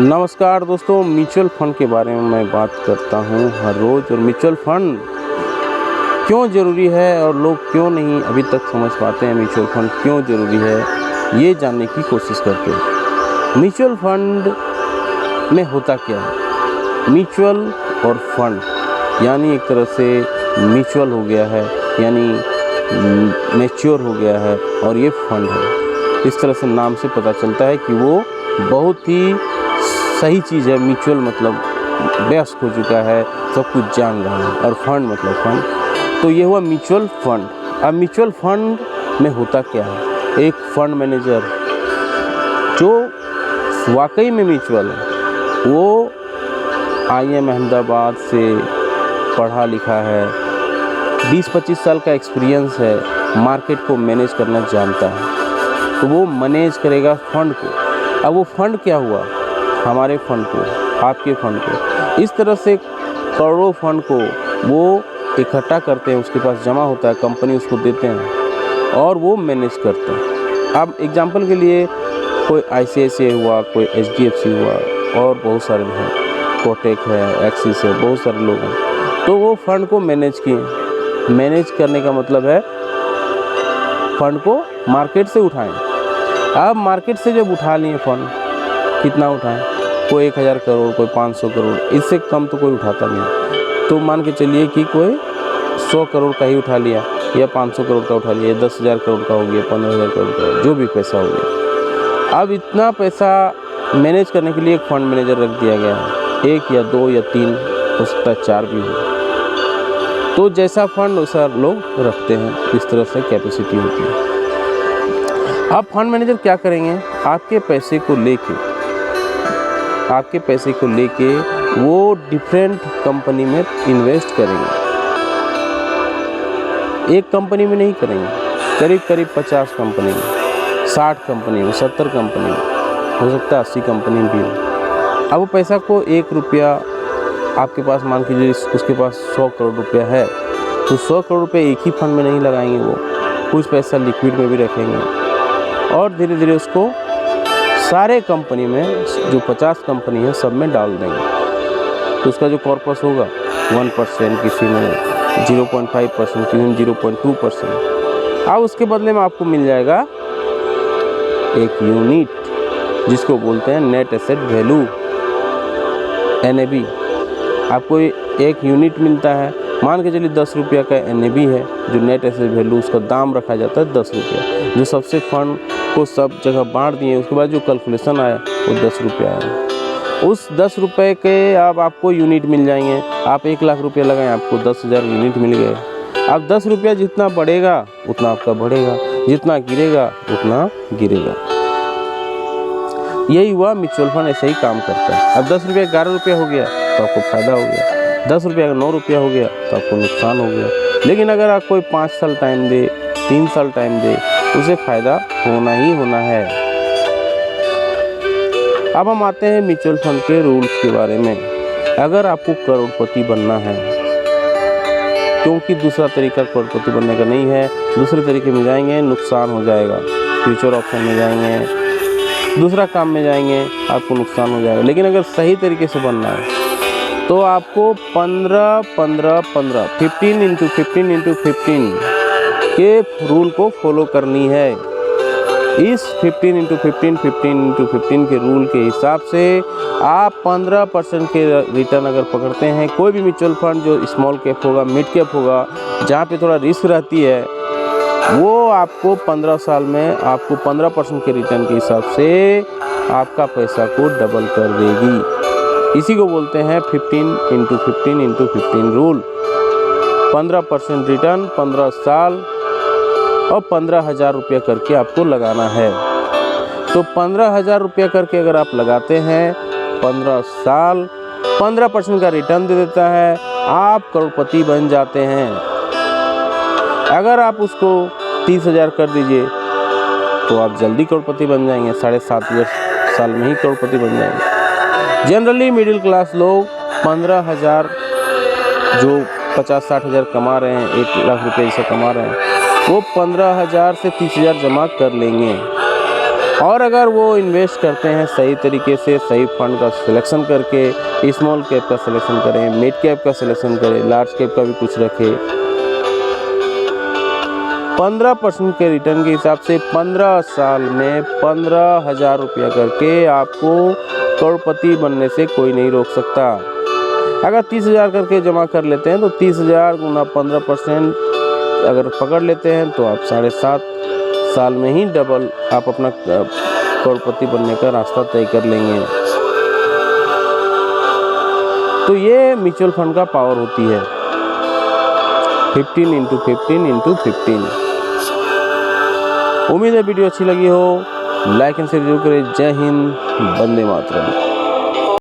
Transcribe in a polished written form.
नमस्कार दोस्तों, mutual fund के बारे में मैं बात करता हूं हर रोज़। और म्यूचुअल फंड क्यों ज़रूरी है और लोग क्यों नहीं अभी तक समझ पाते हैं म्यूचुअल फंड क्यों ज़रूरी है, ये जानने की कोशिश करते हैं। म्यूचुअल फंड में होता क्या है? म्यूचुअल और फंड यानी एक तरह से म्यूचुअल हो गया है, यानी मैच्योर हो गया है, और ये फंड है। इस तरह से नाम से पता चलता है कि वो बहुत ही सही चीज़ है। म्यूचुअल मतलब व्यस्त हो चुका है, सब कुछ जान रहा है, और फंड मतलब फंड। तो ये हुआ म्यूचुअल फंड। अब म्यूचुअल फंड में होता क्या है? एक फंड मैनेजर जो वाकई में म्यूचुअल है, वो IIM अहमदाबाद से पढ़ा लिखा है, 20-25 साल का एक्सपीरियंस है, मार्केट को मैनेज करना जानता है, तो वो मैनेज करेगा फंड को। अब वो फंड क्या हुआ? हमारे फंड को, आपके फंड को। इस तरह से करोड़ों फंड को वो इकट्ठा करते हैं, उसके पास जमा होता है, कंपनी उसको देते हैं और वो मैनेज करते हैं। अब एग्जांपल के लिए कोई ICICI हुआ, कोई HDFC हुआ, और बहुत सारे हैं, कोटक है, एक्सिस है, बहुत सारे लोग हैं। तो वो फंड को मैनेज किए। मैनेज करने का मतलब है फंड को मार्केट से उठाएं। अब मार्केट से जब उठा लिए फंड, कितना उठाएं? कोई 1000 करोड़, कोई 500 करोड़, इससे कम तो कोई उठाता नहीं। तो मान के चलिए कि कोई 100 करोड़ का ही उठा लिया, या 500 करोड़ का उठा लिया, 10,000 करोड़ का हो गया, 15,000 करोड़ का, जो भी पैसा हो गया। अब इतना पैसा मैनेज करने के लिए एक फंड मैनेजर रख दिया गया है, 1 या 2 या 3, हो सकता है 4 भी हो। तो जैसा फंड वैसा लोग रखते हैं, इस तरह से कैपेसिटी होती है। अब फंड मैनेजर क्या करेंगे? आपके पैसे को लेके वो डिफरेंट कंपनी में इन्वेस्ट करेंगे। एक कंपनी में नहीं करेंगे, करीब 50 कंपनी में, 60 कंपनी में, 70 कंपनी में, हो सकता है 80 कंपनी भी हो। अब वो पैसा को 1 रुपया आपके पास, मान कीजिए उसके पास 100 करोड़ रुपया है, तो 100 करोड़ रुपये एक ही फंड में नहीं लगाएंगे, वो कुछ पैसा लिक्विड में भी रखेंगे, और धीरे धीरे उसको सारे कंपनी में, जो 50 कंपनी है, सब में डाल देंगे। तो उसका जो कॉर्पस होगा 1%, किसी में 0.5%, किसी में 0.2%। अब उसके बदले में आपको मिल जाएगा एक यूनिट, जिसको बोलते हैं नेट एसेट वैल्यू, NAV। आपको एक यूनिट मिलता है। मान के चलिए 10 रुपया का NAV है, जो नेट एसेट वैल्यू, उसका दाम रखा जाता है 10 रुपया। जो सबसे फंड को सब जगह बांट दिए, उसके बाद जो कैलकुलेशन आया वो 10 रुपया आया। उस 10 रुपये के अब आपको यूनिट मिल जाएंगे। आप 1 लाख रुपया लगाएं, आपको 10,000 यूनिट मिल गए। अब 10 रुपया जितना बढ़ेगा उतना आपका बढ़ेगा, जितना गिरेगा उतना गिरेगा। यही हुआ, म्यूचुअल फंड ऐसे ही काम करता है। अब 10 रुपया 11 रुपया हो गया तो आपको फ़ायदा हो गया, 10 रुपया का 9 रुपया हो गया तो आपको नुकसान हो गया। लेकिन अगर आप कोई 5 साल टाइम दे, 3 साल टाइम दे, उसे फ़ायदा होना ही होना है। अब हम आते हैं म्यूचुअल फंड के रूल्स के बारे में। अगर आपको करोड़पति बनना है, क्योंकि दूसरा तरीका करोड़पति बनने का नहीं है, दूसरे तरीके में जाएंगे नुकसान हो जाएगा, फ्यूचर ऑप्शन में जाएंगे, दूसरा काम में जाएंगे, आपको नुकसान हो जाएगा। लेकिन अगर सही तरीके से बनना है तो आपको 15-15-15 15 के रूल को फॉलो करनी है। इस 15 के रूल के हिसाब से आप 15% के रिटर्न अगर पकड़ते हैं, कोई भी म्यूचुअल फंड जो स्मॉल कैप होगा, मिड कैप होगा, जहाँ पे थोड़ा रिस्क रहती है, वो आपको 15 साल में आपको 15% के रिटर्न के हिसाब से आपका पैसा को डबल कर देगी। इसी को बोलते हैं 15 रूल। 15% रिटर्न 15 साल और 15,000 रुपया करके आपको लगाना है। तो 15,000 रुपया करके अगर आप लगाते हैं, 15 साल, 15% का रिटर्न दे देता है, आप करोड़पति बन जाते हैं। अगर आप उसको 30,000 कर दीजिए तो आप जल्दी करोड़पति बन जाएंगे, 7.5 साल में ही करोड़पति बन जाएंगे। जनरली मिडिल क्लास लोग 15,000, जो 50-60 हज़ार कमा रहे हैं, 1 लाख रुपये जैसे कमा रहे हैं, वो 15,000 से 30,000 जमा कर लेंगे। और अगर वो इन्वेस्ट करते हैं सही तरीके से, सही फंड का सिलेक्शन करके, स्मॉल कैप का सिलेक्शन करें, मिड कैप का सिलेक्शन करें, लार्ज कैप का भी कुछ रखें, 15% के रिटर्न के हिसाब से 15 साल में 15,000 रुपया करके आपको करोड़पति बनने से कोई नहीं रोक सकता। अगर 30,000 करके जमा कर लेते हैं तो 30,000 गुना 15% अगर पकड़ लेते हैं तो आप 7.5 साल में ही डबल आप अपना करोड़पति बनने का रास्ता तय कर लेंगे। तो ये म्यूचुअल फंड का पावर होती है, 15 × 15 × 15। उम्मीद है वीडियो अच्छी लगी हो, लाइक एंड शेयर जरूर करें। जय हिंद, वंदे मातरम।